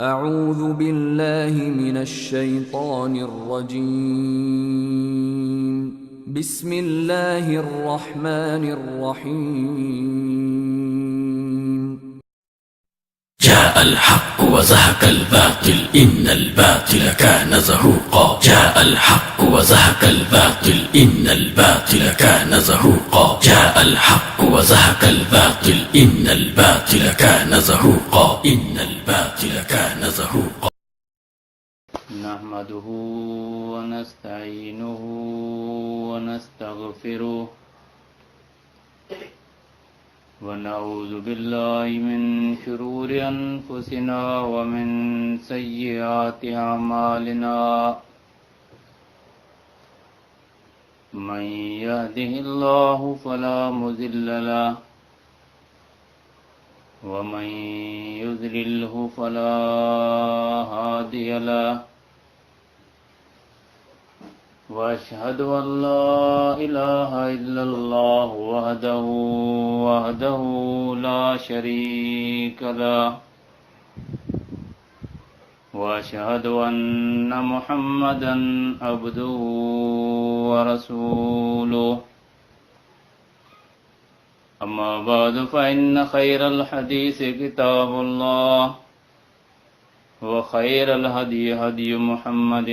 अऊज़ु बिल्लाहि मिनश शैतानिर रजीम। बिस्मिल्लाहिर रहमानिर रहीम। جاء الحق وزهق الباطل إن الباطل كان زهوقا جاء الحق وزهق الباطل إن الباطل كان زهوقا جاء الحق وزهق الباطل إن الباطل كان زهوقا إن الباطل كان زهوقا نحمده ونستعينه ونستغفره ونعوذ بالله من شرور أنفسنا ومن سيئات أعمالنا من يهده الله فلا مضل له ومن يضلله فلا هادي له وأشهد أن لا إله إلا الله وحده لا شريك له وأشهد أن محمدا عبده ورسوله أما بعد فإن خير الحديث كتاب الله وخير الهدي هدي محمد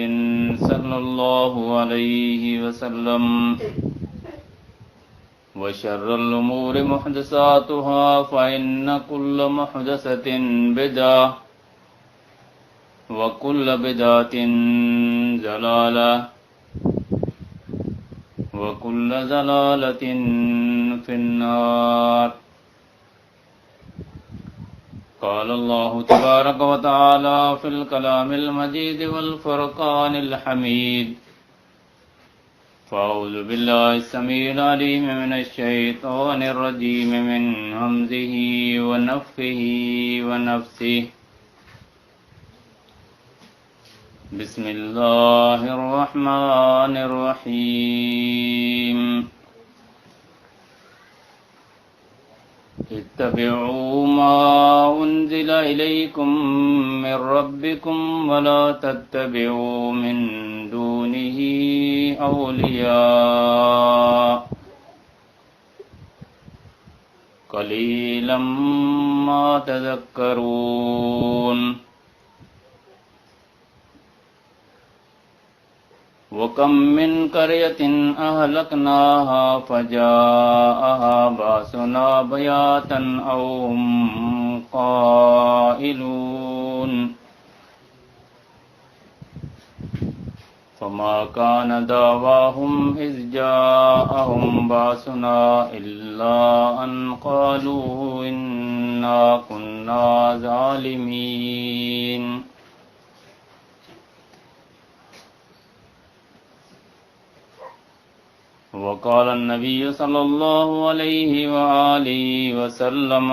صلى الله عليه وسلم وشر الأمور محدثاتها فإن كل محدثة بدعة وكل بدعة ضلالة وكل ضلالة في النار. قال الله تبارك وتعالى في الكلام المجيد والفرقان الحميد فأعوذ بالله السميع العليم من الشيطان الرجيم من همزه ونفخه ونفثه. بسم الله الرحمن الرحيم. اتبعوا ما أنزل إليكم من ربكم ولا تتبعوا من دونه أولياء قليلا ما تذكرون. وكم من قرية أهلكناها فجاءها بأسنا بياتا أو هم قائلون فما كان دعواهم إذ جاءهم بأسنا إلا أن قالوا إنا كنا ظالمين. وقال النبي صلى الله عليه وآله وسلم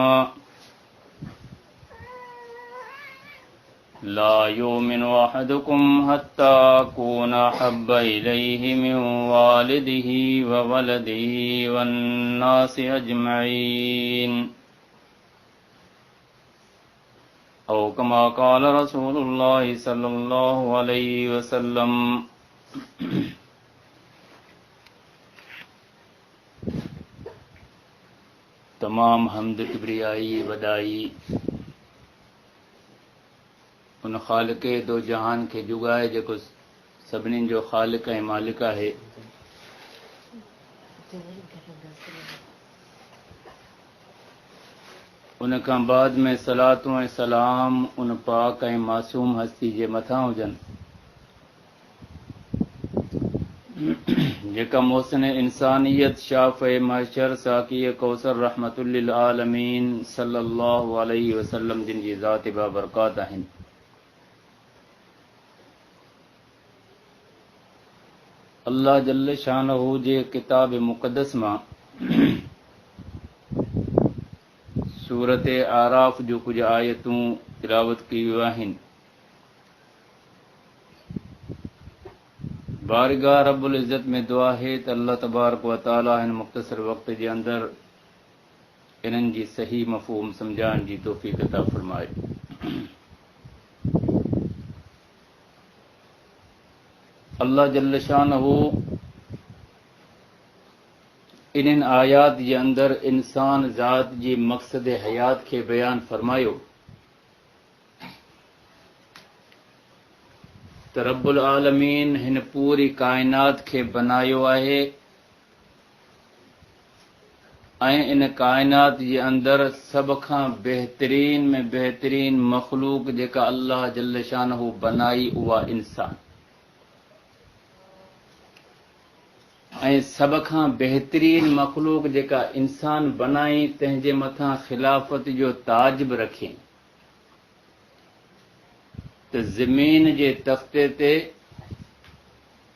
لا يؤمن أحدكم حتى أكون أحب إليه من والده وولده والناس أجمعين أو كما قال رسول الله صلى الله عليه وسلم. तमाम हमद किबरियाई वदाई उन ख़ालिक़ दो जहान खे जुगाए जेको सभिनीनि जो ख़ालिक़ ऐं मालिक आहे. उन खां बाद में सलातूं ऐं सलाम उन पाक ऐं मासूम हस्ती जे मथां हुजनि जेका मोहसिन इंसानियत शाफ़े महशर साक़ी कौसर रहमतुल लिल आलमीन सल्लल्लाहु अलैहि वसल्लम जिन जी ज़ात बाबरकात आहिनि. अल्लाह जल्ल शानहू जे किताब मुक़द्दस मां सूरत आराफ़ जो कुछ आयतूं तिलावत कयूं आहिनि. बारगाह रब्बुल इज़्ज़त में दुआ है त अल्लाह तबारक व तआला हिन मुख़्तसर वक़्त जे अंदरि इन्हनि जी सही मफ़हूम सम्झाइण जी तौफ़ीक़ अता फ़रमाए. अल्लाह जल्ल शानहू इन्हनि आयात जे अंदरि इंसान ज़ात जी मक़सद हयात खे बयानु फरमायो त रब्बुल आलमीन हिन पूरी काइनात खे बनायो आहे ऐं इन काइनात जे अंदरि सभ खां बहितरीन में बहितरीन मख़लूक जेका अल्लाह जल्ल शानहू बनाई उहा इंसान ऐं सभ खां बहितरीन मख़लूक जेका इंसान बनाई तंहिंजे मथां ख़िलाफ़त जो ताज बि रखियईं त ज़मीन जे तख़्ते ते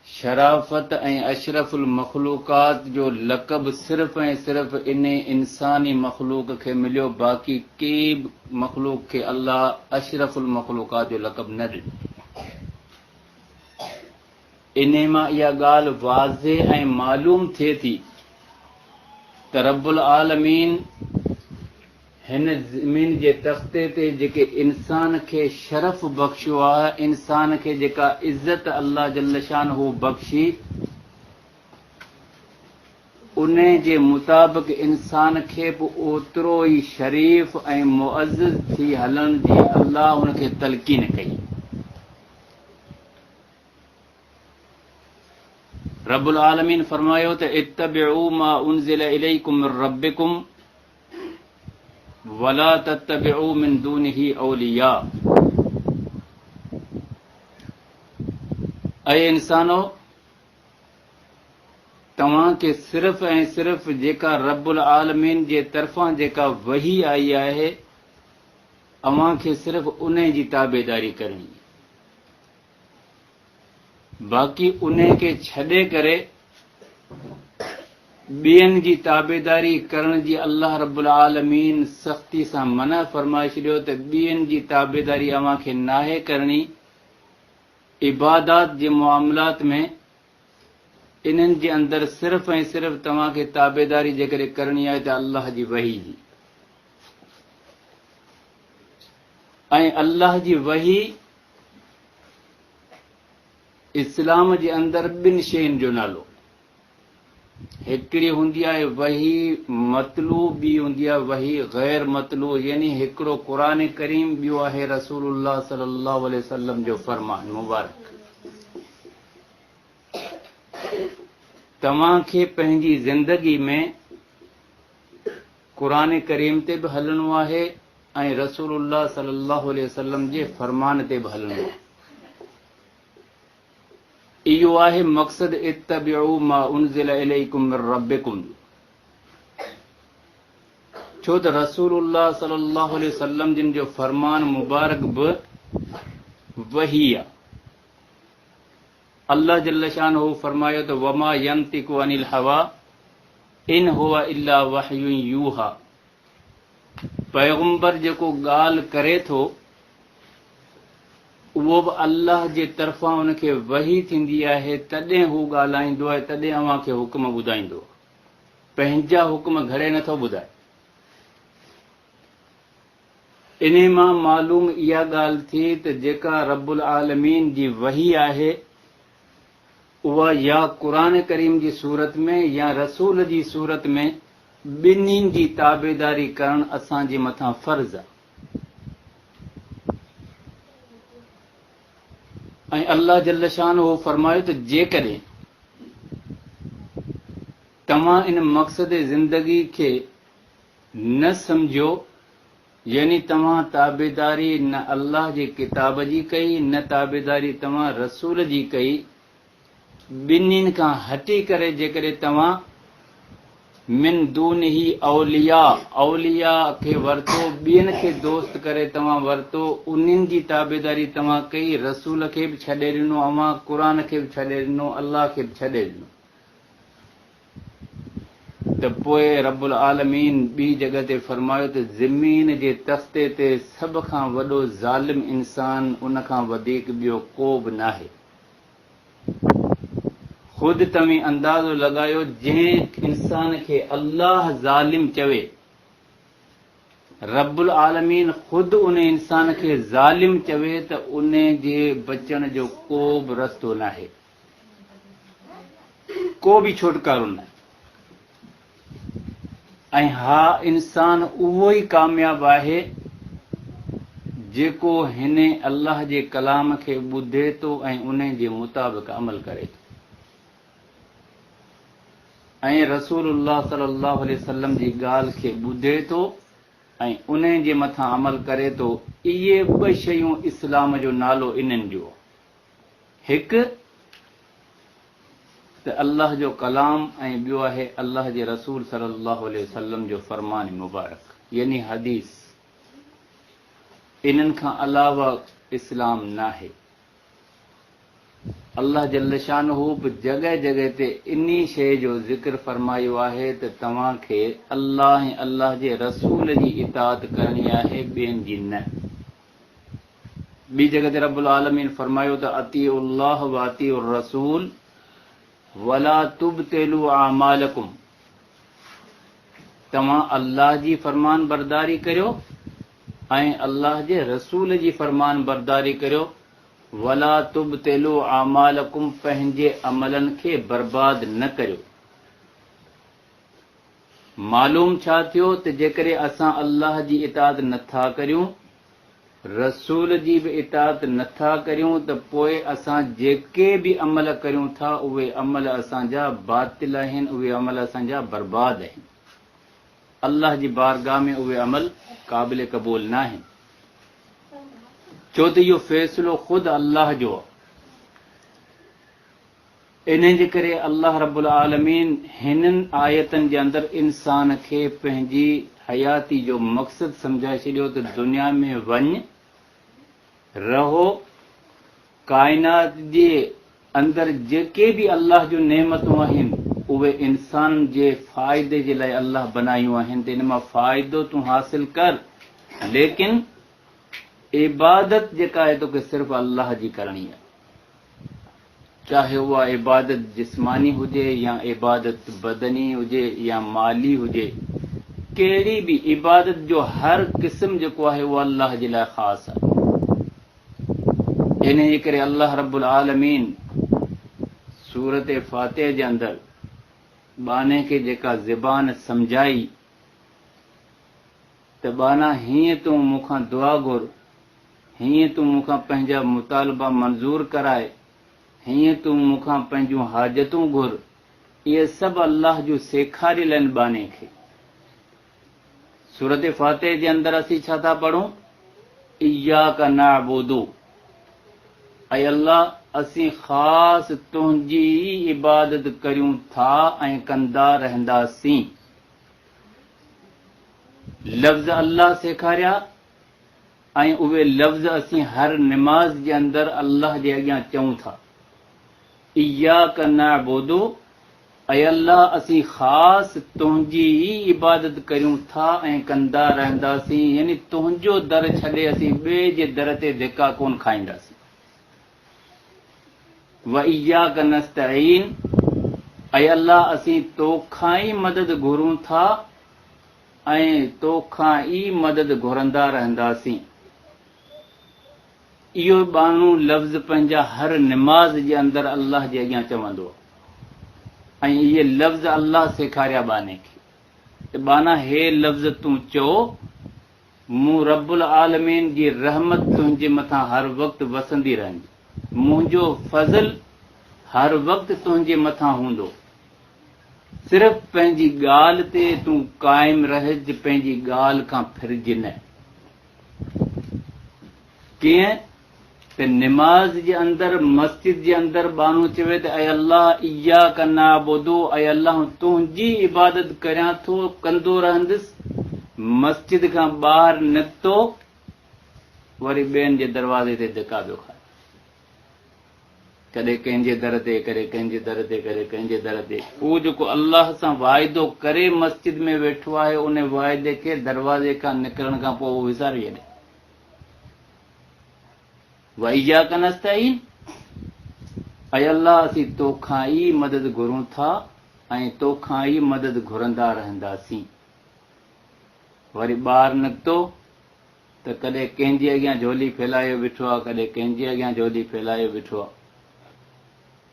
शराफ़त ऐं अशरफुल मख़लूक़ात जो लक़ब सिर्फ़ ऐं सिर्फ़ इन इंसानी मख़लूक खे मिलियो बाक़ी के बि मख़लूक खे अल्लाह अशरफुल मख़लूक़ात जो लक़ब न ॾिनो इन मां इहा ॻाल्हि वाज़ेह ऐं मालूम थिए थी त रब्बुल आलमीन हिन ज़मीन जे तख़्ते ते जेके इंसान खे शरफ़ बख़्शियो आहे इंसान खे जेका इज़त अल्लाह जल्ल शानहू बख़्शी उन जे मुताबिक़ इंसान खे बि ओतिरो ई शरीफ़ ऐं मुअज़्ज़ज़ थी हलण जी अल्लाह हुनखे तलक़ीन कई रब्बुल आलमीन फरमायो त इत्तबिउ मा उनज़िल इलैकुम मिन रब्बिकुम वला तत्तबिउ मिन दूनिही औलिया ऐं इंसानो तव्हांखे सिर्फ़ ऐं सिर्फ़ जेका रब्बुल आलमीन जे तरफ़ां जेका वही आई आहे अव्हांखे सिर्फ़ उन जी ताबेदारी करणी बाक़ी उन खे छॾे करे ॿियनि जी ताबेदारी करण जी अल्लाह रब्बुल आलमीन सख़्ती सां मना फरमाए छॾियो त ॿियनि जी ताबेदारी अव्हांखे नाहे करणी इबादात जे मामलात में इन्हनि जे अंदरि सिर्फ़ ऐं सिर्फ़ तव्हांखे ताबेदारी जेकॾहिं करणी आहे त अल्लाह जी वही जी ऐं अल्लाह जी वही इस्लाम जे अंदरि ॿिनि शयुनि जो नालो हिकिड़ी हूंदी आहे वही मतलूब ॿी हूंदी आहे वही गैर मतलूब यानी हिकिड़ो क़ुरान करीम ॿियो आहे रसूलुल्लाह सल्लल्लाहु अलैहि वसल्लम जो फरमान मुबारक तव्हांखे पंहिंजी ज़िंदगी में क़ुरान करीम ते बि हलणो आहे ऐं रसूलुल्लाह सल्लल्लाहु अलैहि वसल्लम जे फरमान ते बि हलणो आहे इहो आहे मक़सद इत्तबिउ मा उनज़िल इलैकुम मिन रब्बिकुम छो त रसूलुल्लाह सल्लल्लाहु अलैहि वसल्लम जिन जो फरमान मुबारक बि वही आहे अल्लाह जल्ल शानहू फरमायो त वमा यंतिकु अनिल हवा इन हुवा इल्ला वहयुन यूहा पैगंबर जेको ॻाल्हि करे थो उहो बि अल्लाह जे तरफ़ां हुनखे वही थींदी आहे तॾहिं हू ॻाल्हाईंदो आहे तॾहिं अव्हांखे हुकुम ॿुधाईंदो पंहिंजा हुकुम घणे नथो ॿुधाए इन मां मालूम इहा ॻाल्हि थी त जेका रब्बुल आलमीन जी वही आहे उहा या क़ुरान करीम जी सूरत में या रसूल जी सूरत में ॿिन्हिनि जी ताबेदारी करणु असांजे मथां फ़र्ज़ आहे ऐं अल्लाह जल्ल शानहू फरमायो त जेकॾहिं तव्हां इन मक़सद ज़िंदगी खे न सम्झो यानी तव्हां ताबेदारी न अल्लाह जे किताब जी कई न ताबेदारी तव्हां रसूल जी कई ॿिन्हिनि खां हटी करे जेकॾहिं तव्हां मिन दूनिही औलिया औलिया खे वरितो ॿियनि खे दोस्त करे तव्हां वरितो उन्हनि जी ताबेदारी तव्हां कई रसूल खे बि छॾे ॾिनो अव्हां क़ुर खे बि छॾे ॾिनो अल्लाह खे बि छॾे ॾिनो त पोइ रब्बुल आलमीन ॿी जॻह ते फरमायो त ज़मीन जे तख़्ते ते सभ खां वॾो ज़ालिम इंसान उन खां वधीक ॿियो को बि नाहे ख़ुदि तव्हीं अंदाज़ो लॻायो जंहिं इंसान खे अल्लाह ज़ालिम चवे रब्बुल आलमीन ख़ुदि उन इंसान खे ज़ालिम चवे त उन जे बचण जो को बि रस्तो नाहे को बि छुटकारो न। ऐं हा इंसान उहो ई कामयाबु आहे जेको हिन अल्लाह जे कलाम खे ॿुधे थो ऐं उन जे मुताबिक़ अमल करे थो ऐं रसूलुल्लाह सल्लल्लाहु अलैहि वसल्लम जी ॻाल्हि खे ॿुधे थो ऐं उन जे मथां अमल करे थो। इहे ॿ शयूं इस्लाम जो नालो इन्हनि जो। हिकु त अल्लाह जो कलाम ऐं ॿियो आहे अल्लाह जे रसूल सल्लल्लाहु अलैहि वसल्लम जो फरमान मुबारक, यानी हदीस। इन्हनि खां अलावा इस्लाम नाहे। अल्लाह जल्ल शानहू बि जॻह जॻह ते इन्ही शइ जो ज़िक्र फरमायो आहे त तव्हांखे अल्लाह ऐं अल्लाह जे रसूल जी इताअत करणी आहे, ॿियनि जी न। ॿी जॻह ते रब्बुल आलमीन फरमायो त अतीउल्लाह व अतीउर रसूल वला तुबतिलू आमालकुम, तव्हां अल्लाह जी फरमान बरदारी करियो ऐं अल्लाह जे रसूल जी फरमान बरदारी करियो। वला तुबतिलू आमालकुम, पंहिंजे अमलनि खे बर्बाद न करियो। मालूम छा थियो त जेकॾहिं असां अल्लाह जी इताअत नथा करियूं, रसूल जी बि इताअत नथा करियूं, त पोइ असां जेके बि अमल करियूं था उहे अमल असांजा बातिल आहिनि, उहे अमल असांजा बर्बाद आहिनि। अल्लाह जी बारगाह में उहे अमल क़ाबिल क़बूल न आहिनि, छो त इहो फ़ैसिलो ख़ुदि अल्लाह जो आहे। इन जे करे अल्लाह रब्बुल आलमीन हिननि आयतनि जे अंदरि इंसान खे पंहिंजी हयाती जो मक़सदु सम्झाए छॾियो त दुनिया में वञ, रहो, काइनात जे अंदरि जेके बि अल्लाह जूं नेमतूं आहिनि उहे इंसान जे फ़ाइदे जे लाइ अल्लाह बनायूं आहिनि, त इन मां फ़ाइदो तूं हासिल कर, लेकिन इबादत जेका आहे तोखे सिर्फ़ु अल्लाह जी करणी आहे। चाहे उहा इबादत जिस्मानी हुजे या इबादत बदनी हुजे या माली हुजे, कहिड़ी बि इबादत जो हर क़िस्म जेको आहे उहो अल्लाह जे लाइ ख़ासि आहे। इन जे करे अल्लाह रब्बुल आलमीन सूरत फातिह जे अंदरि बाने खे जेका ज़बान सम्झाई त बाना हीअं तूं मूंखां दुआ घुर, हीअं तूं मूंखां पंहिंजा मुतालबा मंज़ूर कराए, हीअं तूं मूंखां पंहिंजूं हाजतूं घुर, इहे सभु अल्लाह जूं सेखारियल आहिनि बाने खे। सूरत फातिह जे अंदरि असीं छा था पढ़ूं? इय्याका नअबुदु, ऐं अल्लाह असीं ख़ासि तुंहिंजी इबादत करियूं था ऐं कंदा रहंदासीं। लफ़्ज़ अल्लाह सेखारिया ऐं उहे लफ़्ज़ असीं हर निमाज़ जे अंदरि अल्लाह जे अॻियां चऊं था। इय्याका नअबुदु, ऐं अल्लाह असीं ख़ासि तुंहिंजी इबादत करियूं था ऐं कंदा रहंदासीं, यानी तुंहिंजो दर छॾे असीं ॿिए जे दर ते धिका कोन खाईंदासीं। व इय्याका नस्तईन, ऐं अल्लाह असीं तोखां ई मदद घुरूं था ऐं तोखां ई मदद घुरंदा रहंदासीं। इहो बानू लफ़्ज़ पंहिंजा हर निमाज़ जे अंदरि अल्लाह जे अॻियां चवंदो ऐं इहे लफ़्ज़ अल्लाह सेखारिया बाने खे त बाना हे लफ़्ज़ तूं चओ, मूं रब्बुल आलमीन जी रहमत तुंहिंजे मथां हर वक़्तु वसंदी रहंदी, मुंहिंजो फज़ल हर वक़्तु तुंहिंजे मथां हूंदो। सिर्फ़ पंहिंजी ॻाल्हि ते तूं क़ाइमु रहिज, पंहिंजी ॻाल्हि खां फिरज न। कीअं त निमाज़ जे अंदरि मस्जिद जे अंदरि बानू चवे त ऐं अल्लाह इय्याका नअबुदु, ऐं अल्लाह तुंहिंजी इबादत करियां थो, कंदो रहंदुसि, मस्जिद खां ॿाहिरि निकितो वरी ॿियनि जे दरवाज़े ते धिका पियो खाए, कॾहिं कंहिंजे दर ते, कॾहिं कंहिंजे दर ते, कॾहिं कंहिंजे दर ते। उहो जेको अल्लाह सां वाइदो करे मस्जिद में वेठो आहे, उन वाइदे खे दरवाज़े खां निकिरण खां पोइ उहो विसारे छॾे। व इय्याका नस्तईन, ऐं अल्लाह असीं तोखां ई मदद घुरूं था ऐं तोखां ई मदद घुरंदा रहंदासीं। वरी ॿाहिरि निकितो त कॾहिं कंहिंजे अॻियां झोली फैलाए वेठो आहे, कॾहिं कंहिंजे अॻियां झोली फैलाए वेठो आहे।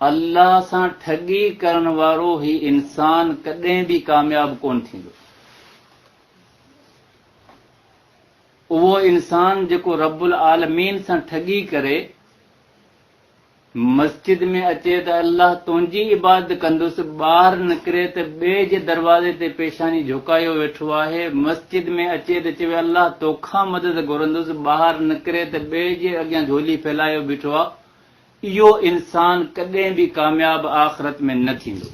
अल्लाह सां ठगी करण वारो ही इंसान कॾहिं बि कामयाब कोन थींदो। उहो इंसान जेको रब्बुल आलमीन सां ठगी करे मस्जिद में अचे त अल्लाह तुंहिंजी इबादत कंदुसि, ॿाहिरि निकिरे त ॿिए जे दरवाज़े ते पेशानी झुकायो वेठो आहे, मस्जिद में अचे त चवे अल्लाह तोखां मदद घुरंदुसि, ॿाहिरि निकिरे त ॿिए जे अॻियां झोली फैलायो बीठो आहे, इहो इंसान कॾहिं बि कामयाब आख़िरत में न थींदो।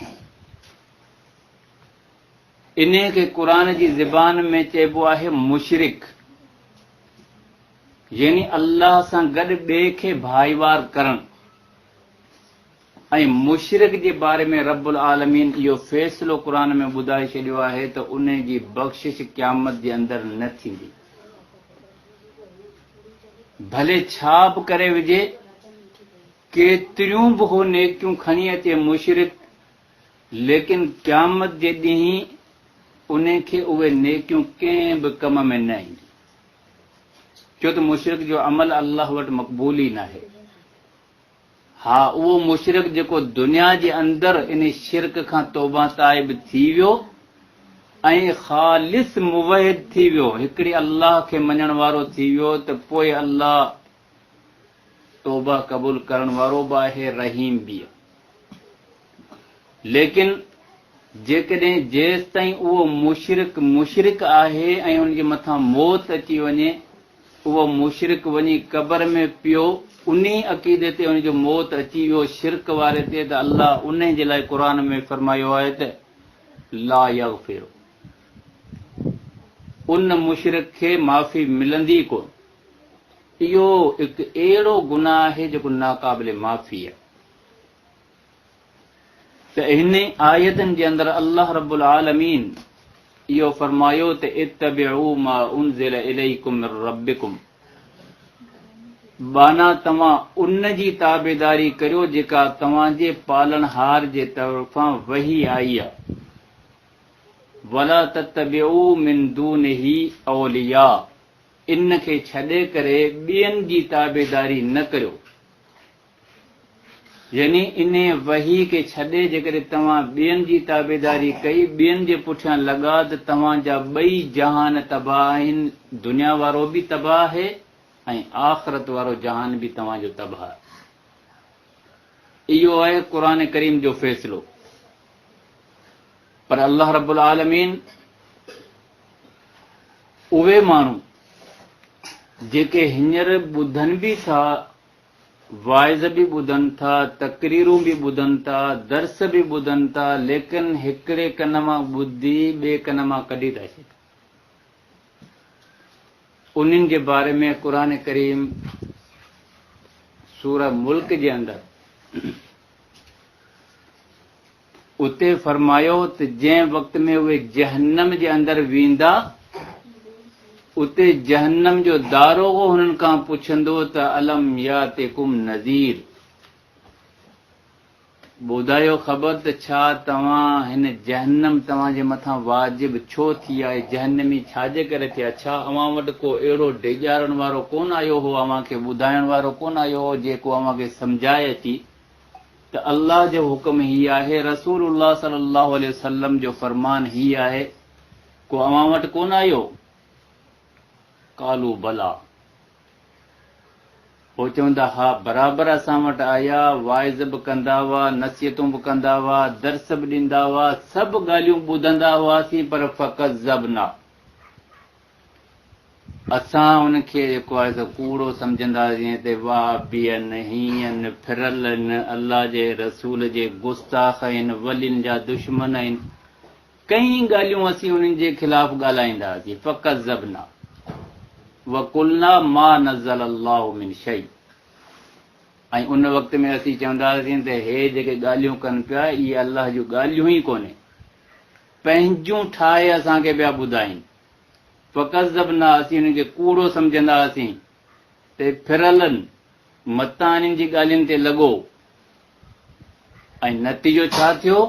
इन खे क़ुर जी ज़बान में चइबो आहे मुशरिक, यानी अल्लाह सां गॾु ॿिए खे भाईवार करणु। ऐं मुशरिक जे बारे में रब्बुल आलमीन इहो फ़ैसिलो क़ुर में ॿुधाए छॾियो आहे त उन जी बख़्शिश क़यामत जे अंदरि न थींदी। भले छा बि करे विझे, केतिरियूं बि हो नेकियूं खणी अचे मुशरिक, लेकिन क़यामत जे ॾींहुं उन खे उहे नेकियूं कंहिं बि कम में न ईंदी, छो त मुशरिक जो अमल अल्लाह वटि मक़बूल ई न आहे। हा, उहो मुशरिक जेको दुनिया जे अंदरि इन शिरक खां तौबा ताइब थी वियो ऐं ख़ालिस मुवहिद थी वियो, हिकिड़े अल्लाह खे मञण वारो थी वियो, त पोइ अल्लाह तौबा क़बूल करण वारो बि आहे, रहीम बि आहे। लेकिन जेकॾहिं जेसि ताईं उहो मुशरिक आहे ऐं उनजे मथां मौत अची वञे, उहो मुशरिक वञी क़बर में पियो, उन अक़ीदे ते उनजो मौत अची वियो शिरक वारे ते, त अल्लाह उन जे लाइ क़ुर में फरमायो आहे त ला यग़फिरु, उन मुशरिक खे माफ़ी मिलंदी कोन। इहो हिकु अहिड़ो गुनाह आहे जेको नाक़ाबिल माफ़ी आहे। त हिन आयतनि जे अंदरि अल्लाह रब्बुल आलमीन इहो फरमायो त इत्तबिउ मा उनज़िल इलैकुम मिन रब्बिकुम, बाना तव्हां उन जी ताबेदारी करियो जेका तव्हांजे पालनहार जे तरफ़ां वही आई आहे। वला तत्तबिउ मिन दूनिही औलिया, इन खे छॾे करे ॿियनि जी ताबेदारी न करियो, यानी इन वही खे छॾे जेकॾहिं तव्हां ॿियनि जी ताबेदारी कई, ॿियनि जे पुठियां लॻा, त तव्हांजा ॿई जहान तबाह आहिनि, दुनिया वारो बि तबाह आहे ऐं आख़िरत वारो जहान बि तव्हांजो तबाह आहे। इहो आहे क़ुर करीम जो फ़ैसिलो। पर अल्लाह रब्बुल आलमीन उहे माण्हू जेके हींअर ॿुधनि बि था, वाइज़ बि ॿुधनि था, तकरीरूं बि ॿुधनि था, दर्स बि ॿुधनि था, लेकिन हिकिड़े कन मां ॿुधी ॿिए कन मां कढी था छॾनि, उन्हनि जे बारे में क़ुर करीम सूरह मुल्क जे अंदरि उते फरमायो त जंहिं वक़्त में उहे जहन्नम जे अंदरि वेंदा, उते जहन्नम जो दारोगो हुननि खां पुछंदो त अलम यातिकुम नज़ीर, ॿुधायो ख़बर त छा तव्हां हिन जहन्नम तव्हांजे मथां वाजिब छो थी आहे, जहन्नमी छाजे करे थिया, छा अव्हां वटि को अहिड़ो डेॼारण वारो कोन आयो हो, अव्हां खे ॿुधाइण वारो कोन आयो हो जेको अव्हां खे सम्झाए अची। त अल्लाह जो हुक्म ही आहे, रसूलुल्लाह सल्लल्लाहु अलैहि वसल्लम जो फरमान ही आहे, को अव्हां वटि कोन आयो? कालू भला, हो चवंदा हा बराबरि असां वटि आया, वाइज़ बि कंदा हुआ, नसीहतूं बि कंदा हुआ, दर्स बि ॾींदा हुआ, सभु ॻाल्हियूं ॿुधंदा हुआसीं, पर फ़क़त ज़बना, असां उनखे जेको आहे सो कूड़ो सम्झंदासीं, ते वाह बीहनि, हीअं फिरल आहिनि, अल्लाह जे रसूल जे गुस्ताख़ आहिनि, वलियुनि जा दुश्मन आहिनि, कई ॻाल्हियूं असीं उन्हनि जे ख़िलाफ़ ॻाल्हाईंदा हुआसीं। फ़क़त ज़बना वकुलना मा नज़ल अल्लाहु मिन शै, ऐं उन वक़्त में असीं चवंदा हुआसीं त हे जेके ॻाल्हियूं कनि पिया, इहे अल्लाह जूं ॻाल्हियूं ई कोन्हे, पंहिंजूं ठाहे असांखे पिया ॿुधाइनि। फ़क़त ज़बना, असीं उन्हनि खे कूड़ो सम्झंदा हुआसीं, ते फिरलनि मतां इन्हनि जी ॻाल्हियुनि ते लॻो, ऐं नतीजो छा थियो?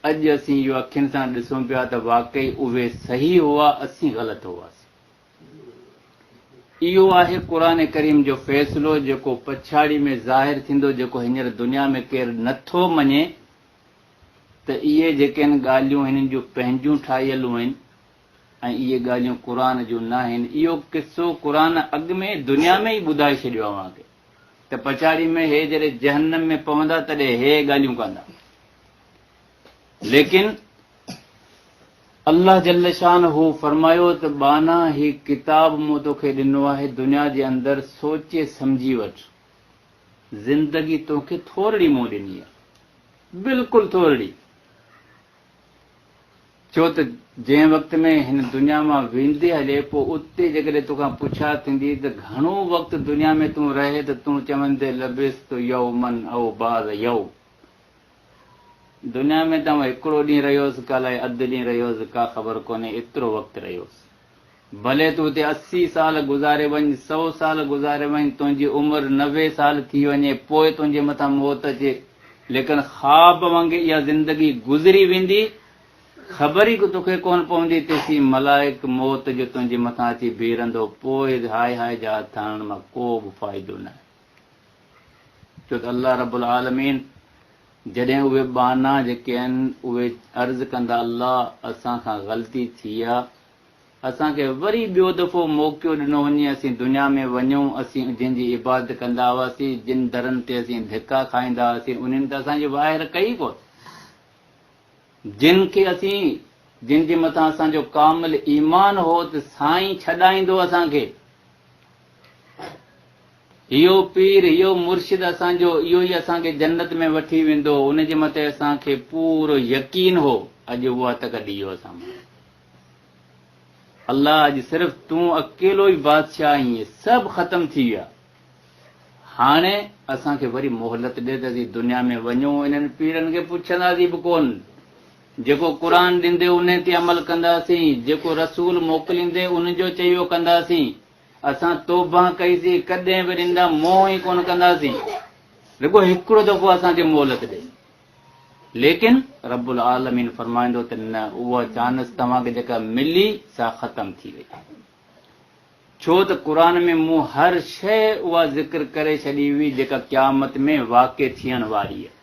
अॼु असीं इहो अखियुनि सां ॾिसूं पिया त वाकई उहे सही हुआ, असीं ग़लति हुआसीं। इहो आहे क़ुर करीम जो फ़ैसिलो जेको पछाड़ी में ज़ाहिर थींदो, जेको हींअर दुनिया में केरु नथो मञे त इहे जेके आहिनि ॻाल्हियूं हिननि जूं पंहिंजूं ठाहियलूं आहिनि ऐं इहे ॻाल्हियूं क़ुर जूं न आहिनि। इहो किसो क़ुर अॻु में दुनिया में ई ॿुधाए छॾियो आहे अव्हांखे त पछाड़ी में हे जॾहिं जहन्नम में पवंदा तॾहिं हे ॻाल्हियूं कंदा। लेकिन अल्लाह जल शान हू फरमायो त बाना ही किताब मूं तोखे ॾिनो आहे दुनिया जे अंदरि, सोचे सम्झी वठ। ज़िंदगी तोखे थोरड़ी मूं ॾिनी आहे, बिल्कुलु थोरड़ी। छो त जंहिं वक़्त में हिन दुनिया मां वेंदे हले पोइ उते जेकॾहिं तोखां पुछा थींदी त घणो वक़्तु दुनिया में तूं रहे त तूं चवंदे लबिस तो यौमन औ बाद यौम। दुनिया में तव्हां हिकिड़ो ॾींहुं रहियोसि, काल्ह अधु ॾींहुं रहियोसि, का ख़बर कोन्हे, एतिरो वक़्तु रहियोसि। भले तूं हुते 80 साल गुज़ारे वञ, 100 साल गुज़ारे वञ, तुंहिंजी उमिरि 90 साल थी वञे, पोइ तुंहिंजे मथां मौत अचे, लेकिन ख़्वाब वांगुरु इहा ज़िंदगी गुज़री वेंदी, ख़बर ई तोखे कोन पवंदी तेसीं मलाइक मौत जो तुंहिंजे मथां अची बीहरंदो, पोइ हाय हाय जा हथ हणण मां को बि फ़ाइदो न आहे। छो त अल्लाह रब्बुल आलमीन जॾहिं उहे बाना जेके आहिनि उहे अर्ज़ु कंदा अल्लाह असां खां ग़लती थी आहे, असांखे वरी ॿियो दफ़ो मौक़ो ॾिनो वञे असीं दुनिया में वञूं, असीं जंहिंजी इबादत कंदा हुआसीं, जिन दरनि ते असीं धिका खाईंदा हुआसीं उन्हनि त असांजी ॿाहिरि कई कोन। जिन खे असीं जिन जे मथां असांजो कामिल ईमान हो त साईं छॾाईंदो असांखे, इहो पीर इहो मुर्शिद असांजो इहो ई असांखे जन्नत में वठी वेंदो, उन जे मथे असांखे पूरो यकीन हो, अॼु उहा त कढी वियो असां। अल्लाह अॼु सिर्फ़ु तूं अकेलो ई बादशाह आहीं, सभु ख़तम थी विया। हाणे असांखे वरी मोहलत ॾे त असीं दुनिया में वञूं, इन्हनि पीरनि खे पुछंदासीं बि कोन। जेको क़ुर ॾींदे उन ते अमल कंदासीं, जेको रसूल मोकिलींदे उन जो चयो कंदासीं। असां तौबा कईसीं, कॾहिं बि ॾींदा मोह ई कोन कंदासीं, रुॻो हिकिड़ो दफ़ो असांखे मोहलत ॾे। लेकिन रब्बुल आलमीन फरमाईंदो त न, उहा चांस तव्हांखे जेका मिली सा ख़तम थी वई। छो त क़ुर में मूं हर शइ उहा ज़िक्र करे छॾी हुई जेका क़यामत में वाक़िअ थियण वारी आहे।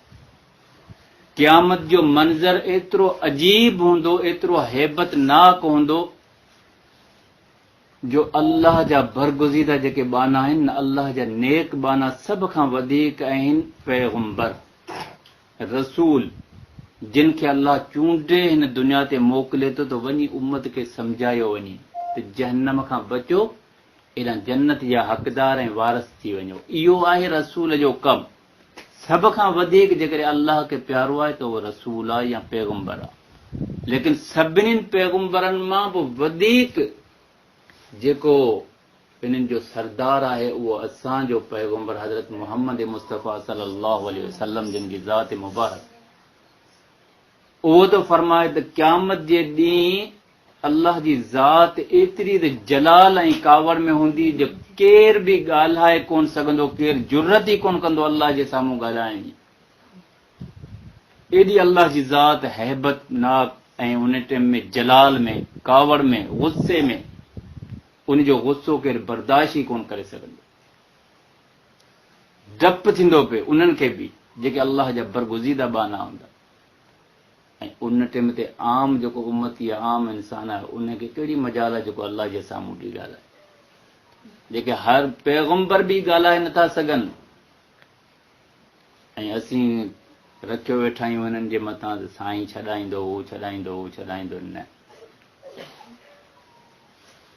क़यामत जो मंज़र एतिरो अजीब हूंदो, एतिरो हैबतनाक हूंदो, जो अल्लाह जा बरगुज़ीदा जेके बाना आहिनि, अल्लाह जा नेक बाना सभ खां वधीक आहिनि पैगंबर रसूल, जिन खे अल्लाह चूंडे हिन दुनिया ते मोकिले थो त वञी उम्मत खे सम्झायो वञे त जहन्नम खां बचो, एॾा जन्नत जा हक़दार ऐं वारस थी वञो। इहो आहे रसूल जो कमु। सभ खां वधीक जेकॾहिं अल्लाह खे प्यारो आहे त उहो रसूल आहे या पैगंबर आहे। लेकिन सभिनीनि पैगंबरनि मां बि वधीक जेको इन्हनि जो सरदार आहे उहो असांजो पैगंबर हज़रत मोहम्मद मुस्तफ़ा सल्लल्लाहु अलैहि वसल्लम, जिन जी ज़ात मुबारक। उहो त फरमाए त क़यामत जे ॾींहुं अल्लाह जी ज़ात एतिरी त जलाल ऐं कावड़ में हूंदी जो केर बि ॻाल्हाए कोन सघंदो, केर जुर्रत ई कोन कंदो अल्लाह जे साम्हूं ॻाल्हाइण जी। एॾी अल्लाह जी ज़ात हैबतनाक ऐं उन टाइम में जलाल में, कावड़ में, गुस्से में, उनजो गुस्सो केरु बर्दाश्त ई कोन करे सघंदो। डपु थींदो पिए उन्हनि खे बि जेके अल्लाह जा बरगुज़ीदा बाना हूंदा। ऐं उन टाइम ते आम जेको उम्मती आहे, आम इंसान आहे, उनखे कहिड़ी मजाल आहे जेको अल्लाह जे साम्हूं बि ॻाल्हाए, जेके हर पैगंबर बि ॻाल्हाए नथा सघनि। ऐं असीं रखियो वेठा आहियूं हिननि जे मथां त साईं छॾाईंदो, हू छॾाईंदो, हू छॾाईंदो। न,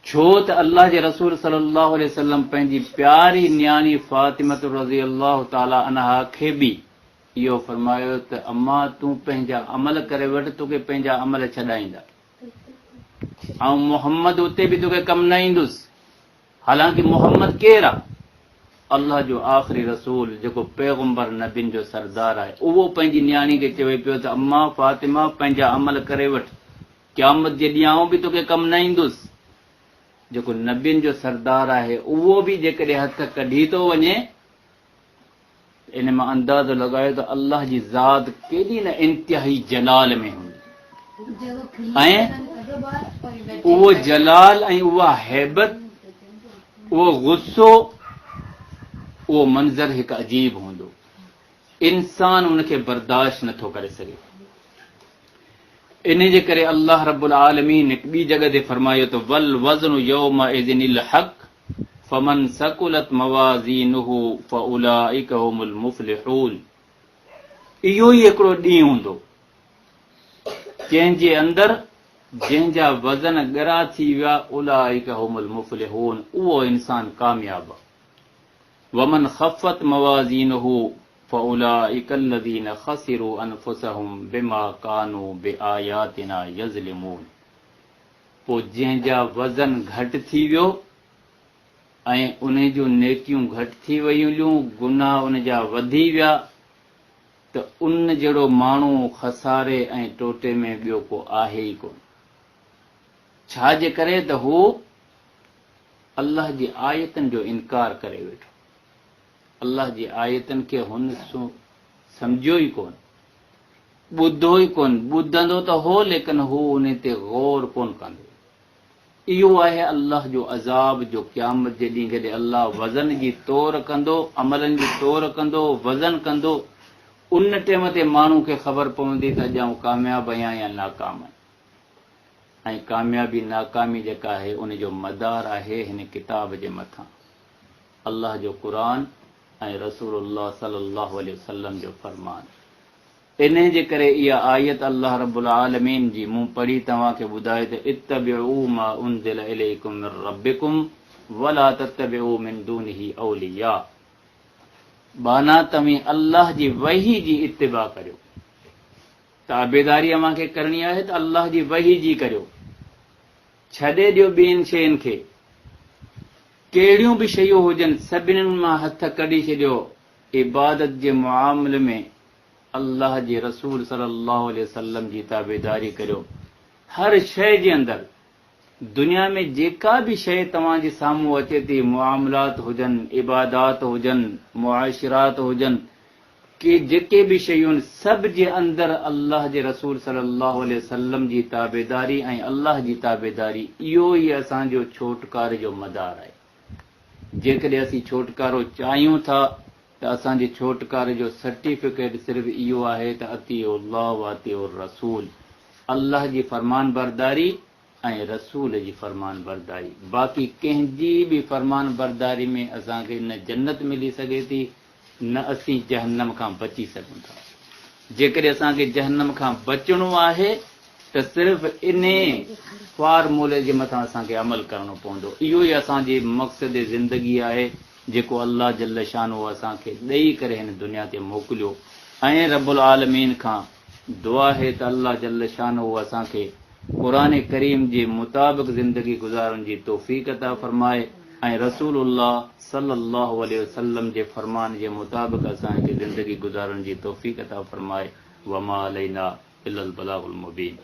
छो त अल्लाह जे रसूल सल्लल्लाहु अलैहि वसल्लम पंहिंजी प्यारी न्याणी फातिमत रज़ी अल्लाह ताला अन्हा खे बि इहो फरमायो त अम्मा तूं पंहिंजा अमल करे वठ, तोखे पंहिंजा अमल छॾाईंदा, ऐं मोहम्मद उते बि तोखे कमु न ईंदुसि। हालांकि मोहम्मद केरु आहे? अल्लाह जो आख़िरी रसूल, जेको पैगंबर नबियुनि जो सरदार आहे। उहो पंहिंजी न्याणी खे चवे पियो त अम्मा फातिमा पंहिंजा अमल करे वठ, क़यामत जे ॾींहुं आऊं बि तोखे कमु न ईंदुसि। जेको नबियुनि जो सरदार आहे उहो बि जेकॾहिं हथ कढी थो वञे, इन मां अंदाज़ो लॻायो त अल्लाह जी ज़ात केॾी न इंतिहाई जलाल में हूंदी। ऐं उहो जलाल ऐं उहा हैबत उहो गुस्सो, उहो मंज़र हिकु अजीब हूंदो, इंसान उनखे बर्दाश्त नथो करे सघे। इन जे करे अल्लाह रब्बुल आलमीन हिकु ॿी जॻह ते फरमायो त वल वज़नु यौमइज़िनिल हक़ फमन सकुलत मवाज़ीनुहु फउलाइका हुमुल मुफ़्लिहून। इहो ई हिकिड़ो ॾींहुं हूंदो जंहिंजे अंदरि जंहिंजा वज़न ॻरा थी विया, उलाइका हुमुल मुफ़्लिहून, उहो इंसान कामयाब आहे। वमन ख़फ़त मवाज़ीनुहु फउलाइका الذين خسروا انفسهم بما كانوا بآياتنا يظلمون। पोइ जंहिंजा वज़न घटि थी वियो ऐं उन जूं नेकियूं घटि थी वयूं, गुनाह उन जा वधी विया, त उन जहिड़ो माण्हू खसारे ऐं टोटे में ॿियो को आहे ई कोन। छाजे करे त हू अल्लाह जी आयतनि जो इनकार करे वेठो, अल्लाह जी आयतनि खे हुन सम्झियो ई कोन, ॿुधो ई कोन, ॿुधंदो त हो लेकिन हू उन ते गौर कोन कंदो। इहो आहे अल्लाह जो अज़ाब जो क़यामत जे ॾींहुं जॾहिं अल्लाह वज़न जी तौर कंदो, अमलनि जी तौर कंदो, वज़न कंदो, उन टाइम ते माण्हू खे ख़बर पवंदी त अॼु आउं कामयाब आहियां या नाकाम आहियां। ऐं कामयाबी नाकामी जेका आहे उन जो मदार आहे हिन किताब जे मथां, अल्लाह जो क़ुरान ऐं रसूलुल्लाह सल्लल्लाहु अलैहि वसल्लम जो फरमान। इन जे करे इहा आयत अल्लाह रब्बुल आलमीन जी मूं पढ़ी तव्हांखे ॿुधाए त इत्तबिउ मा उनज़िल इलैकुम मिन रब्बिकुम वला तत्तबिउ मिन दूनिही औलिया। बाना तव्हीं अल्लाह जी वही जी इत्तिबा करियो। ताबेदारी अव्हांखे करणी आहे त अल्लाह जी वही जी करियो, छॾे ॾियो ॿियनि शयुनि खे। कहिड़ियूं बि शयूं हुजनि सभिनीनि मां हथ कढी छॾियो, इबादत जे मुआमले में अल्लाह जे रसूल सल्लल्लाहु अलैहि वसल्लम जी ताबेदारी करियो। हर शइ जे अंदरि दुनिया में जेका बि शइ तव्हांजे साम्हूं अचे थी, मुआमलात हुजनि, इबादात हुजनि, मुआशिरात हुजनि, के जेके बि शयूं आहिनि, सभ जे अंदरि अल्लाह जे रसूल सल्लल्लाहु अलैहि वसल्लम जी ताबेदारी ऐं अल्लाह जी ताबेदारी, इहो ई असांजो छोटकार जो मदार आहे। जेकॾहिं असीं छोटकारो चाहियूं था त असांजे छोटकार जो सर्टिफिकेट सिर्फ़ु इहो आहे त अतीउल्लाह व अतीउर रसूल, अल्लाह जी फरमान बरदारी ऐं रसूल जी फरमान बरदारी। बाक़ी कंहिंजी बि फरमान बरदारी में असांखे न जन्नत मिली सघे थी, न असीं जहन्नम खां बची सघूं था। जेकॾहिं असांखे जहन्नम खां बचणो आहे त सिर्फ़ु इन फार्मूले जे मथां असांखे अमल करणो पवंदो। इहो ई असांजी मक़सद ज़िंदगी आहे जेको अल्लाह जल शानो असांखे ॾेई करे हिन दुनिया ते मोकिलियो। ऐं रब्बुल आलमीन खां दुआ आहे त अल्लाह जल शानो असांखे क़ुरान करीम जे मुताबिक़ ज़िंदगी गुज़ारण जी तौफ़ीक़ अता फरमाए ऐं रसूलुल्लाह सल्लल्लाहु अलैहि वसल्लम जे फरमान जे मुताबिक़ असांखे ज़िंदगी गुज़ारण जी तौफ़ीक़ अता फरमाए। वमा अलैना इल्लल बलागुल मुबीन।